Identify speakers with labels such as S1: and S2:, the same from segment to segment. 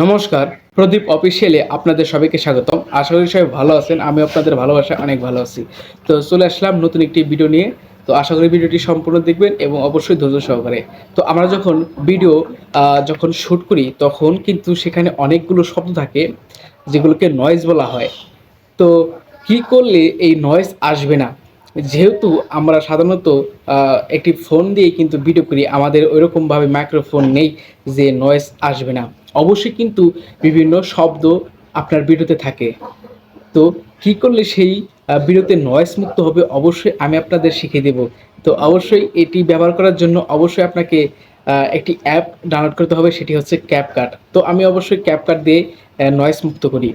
S1: নমস্কার, প্রদীপ অফিসিয়ালে আপনাদের সবাইকে স্বাগতম। আশা করি সবাই ভালো আছেন। আমি আপনাদের ভালোবাসায় অনেক ভালো আছি। তো চলে আসলাম নতুন একটি ভিডিও নিয়ে। তো আশা করি ভিডিওটি সম্পূর্ণ দেখবেন এবং অবশ্যই ধৈর্য সহকারে। তো আমরা যখন ভিডিও যখন শ্যুট করি তখন কিন্তু সেখানে অনেকগুলো শব্দ থাকে যেগুলোকে নয়েজ বলা হয়। তো কি করলে এই নয়েজ আসবে না? যেহেতু আমরা সাধারণত একটি ফোন দিয়েই কিন্তু ভিডিও করি, আমাদের ওইরকমভাবে মাইক্রোফোন নেই যে নয়েজ আসবে না। অবশ্যই কিন্তু বিভিন্ন শব্দ আপনার ভিডিওতে থাকে। তো কি করলে সেই ভিডিওতে নয়েজ মুক্ত হবে অবশ্যই আমি আপনাদের শিখিয়ে দেব। তো অবশ্যই এটি ব্যবহার করার জন্য অবশ্যই আপনাকে একটি অ্যাপ ডাউনলোড করতে হবে, সেটি হচ্ছে ক্যাপকাট। তো আমি অবশ্যই ক্যাপকাট দিয়ে নয়েজ মুক্ত করি।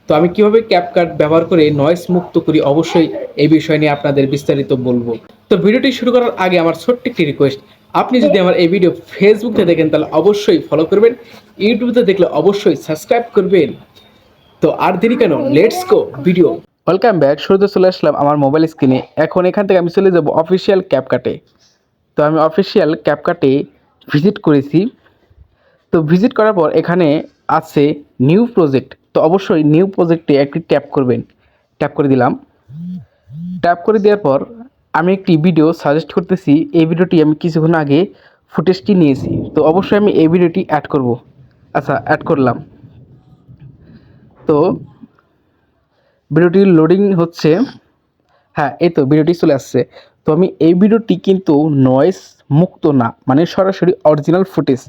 S1: তো আমি কিভাবে ক্যাপকাট ব্যবহার করে নয়েজ মুক্ত করি অবশ্যই এই বিষয় নিয়ে আপনাদের বিস্তারিত বলবো। তো ভিডিওটি শুরু করার আগে আমার ছোট্ট একটি রিকোয়েস্ট, আপনি যদি আমার এই ভিডিও ফেসবুকে দেখেন তাহলে অবশ্যই ফলো করবেন, ইউটিউবে দেখলে অবশ্যই সাবস্ক্রাইব করবেন। তো আর দেরি কেন, let's go video. Welcome back. শুরুতে চলে আসলাম আমার মোবাইল স্ক্রিনে। এখন এখান থেকে আমি চলে যাব অফিসিয়াল ক্যাপকাটে। তো আমি অফিসিয়াল ক্যাপকাটে ভিজিট করেছি। তো ভিজিট করার পর এখানে আছে নিউ প্রজেক্ট। তো অবশ্যই নিউ প্রজেক্টে একটি ট্যাপ করবেন। ট্যাপ করে দিলাম। ট্যাপ করে দেওয়ার পর আমি একটি ভিডিও সাজেস্ট করতেছি। এই ভিডিওটি আমি কিছুক্ষণ আগে ফুটেজটি নিয়েছি। তো অবশ্যই আমি এই ভিডিওটি অ্যাড করব। আচ্ছা, অ্যাড করলাম। তো ভিডিওটি লোডিং হচ্ছে। হ্যাঁ, এই তো ভিডিওটি চলে আসছে। তো আমি এই ভিডিওটি কিন্তু নয়েজ মুক্ত না, মানে সরাসরি অরিজিনাল ফুটেজ।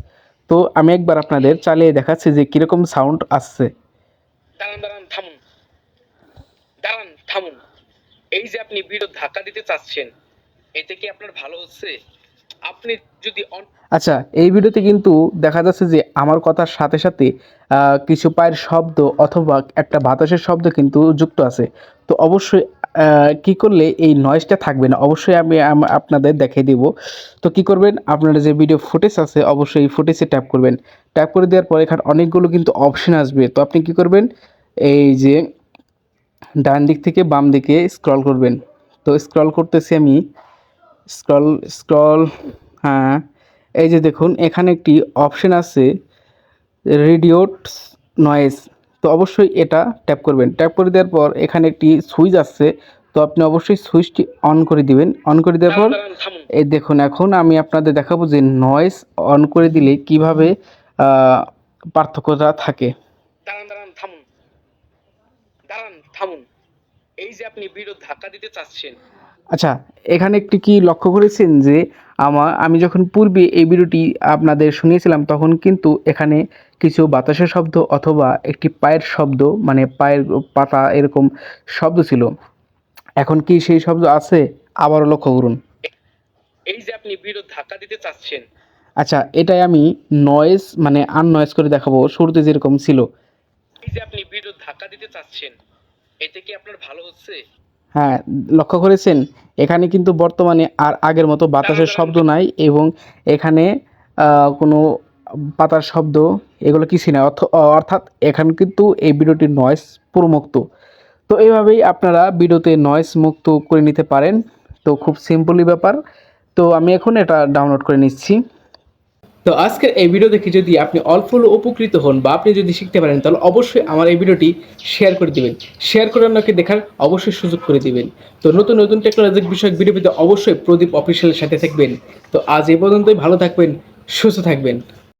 S1: তো আমি একবার আপনাদের চালিয়ে দেখাচ্ছি যে কীরকম সাউন্ড আসছে।
S2: দাঁড়ান দাঁড়ান থামুন, দাঁড়ান থামুন। এই যে আপনি ভিডিও ধাক্কা দিতে চাচ্ছেন, এতে কি আপনার ভালো হচ্ছে? আপনি যদি
S1: আচ্ছা, এই ভিডিওতে কিন্তু দেখা যাচ্ছে যে আমার কথার সাথে সাথে কিছু পায়ের শব্দ অথবা একটা বাতাসের শব্দ কিন্তু যুক্ত আছে। তো অবশ্যই কি করলে এই নয়েজটা থাকবে না অবশ্যই আমি আপনাদের দেখিয়ে দেব। তো কি করবেন, আপনারা যে ভিডিও ফুটেজ আছে অবশ্যই এই ফুটেজে ট্যাপ করবেন। ট্যাপ করে দেওয়ার পর এখানে অনেকগুলো কিন্তু অপশন আসবে। তো আপনি কি করবেন, এই যে ডান দিক থেকে বাম দিকে স্ক্রল করবেন। তো স্ক্রল করতেছি আমি। স্ক্রল স্ক্রল হ্যাঁ, এই যে দেখুন এখানে একটি অপশন আছে রিডিউস নয়েজ। তো অবশ্যই এটা ট্যাপ করবেন। ট্যাপ করে দেওয়ার পর এখানে একটি সুইচ আছে। তো আপনি অবশ্যই সুইচটি অন করে দিবেন। অন করে দেওয়ার পর
S2: থামুন,
S1: এই দেখুন এখন আমি আপনাদের দেখাবো যে নয়েজ অন করে দিলে কিভাবে পার্থক্যটা থাকে।
S2: দাঁড়ান দাঁড়ান থামুন, দাঁড়ান থামুন। এই যে আপনি ভিডিও ধাক্কা দিতে চাচ্ছেন।
S1: আচ্ছা, এখানে একটি কি লক্ষ্য করেছেন যে আমি যখন পূর্বে এই ভিডিওটি আপনাদের শুনিয়েছিলাম তখন কিন্তু এখানে কিছু বাতাসের শব্দ অথবা একটি পায়ের শব্দ, মানে পায়ের পাতা এরকম শব্দ ছিল। এখন কি সেই শব্দ আছে? আবারও লক্ষ্য করুন।
S2: এই যে আপনি ভিডিও ধাক্কা দিতে চাচ্ছেন।
S1: আচ্ছা, এটাই আমি নয়েজ মানে আননয়েজ করে দেখাবো শুরুতে যেরকম ছিল।
S2: এই যে আপনি ভিডিও ধাক্কা দিতে চাচ্ছেন, এতে কি আপনার ভালো হচ্ছে?
S1: হ্যাঁ, লক্ষ্য করেছেন এখানে কিন্তু বর্তমানে আর আগের মতো বাতাসের শব্দ নাই এবং এখানে কোনো পাতার শব্দ এগুলো কিছুই নাই। অর্থাৎ এখানে কিন্তু এই ভিডিওটির নয়েজ পুরো মুক্ত। তো এইভাবেই আপনারা ভিডিওতে নয়েজ মুক্ত করে নিতে পারেন। তো খুব সিম্পলি ব্যাপার। তো আমি এখন এটা ডাউনলোড করে নিচ্ছি। তো আজকের এই ভিডিও দেখে যদি আপনি অল্প হলেও উপকৃত হন বা আপনি যদি শিখতে পারেন তাহলে অবশ্যই আমার এই ভিডিওটি শেয়ার করে দিবেন। শেয়ার করে অন্যকে দেখার অবশ্যই সুযোগ করে দিবেন। তো নতুন নতুন টেকনোলজি বিষয়ক ভিডিও পেতে অবশ্যই প্রদীপ অফিসিয়ালের সাথে থাকবেন। তো আজ এই পর্যন্তই, ভালো থাকবেন, সুস্থ থাকবেন।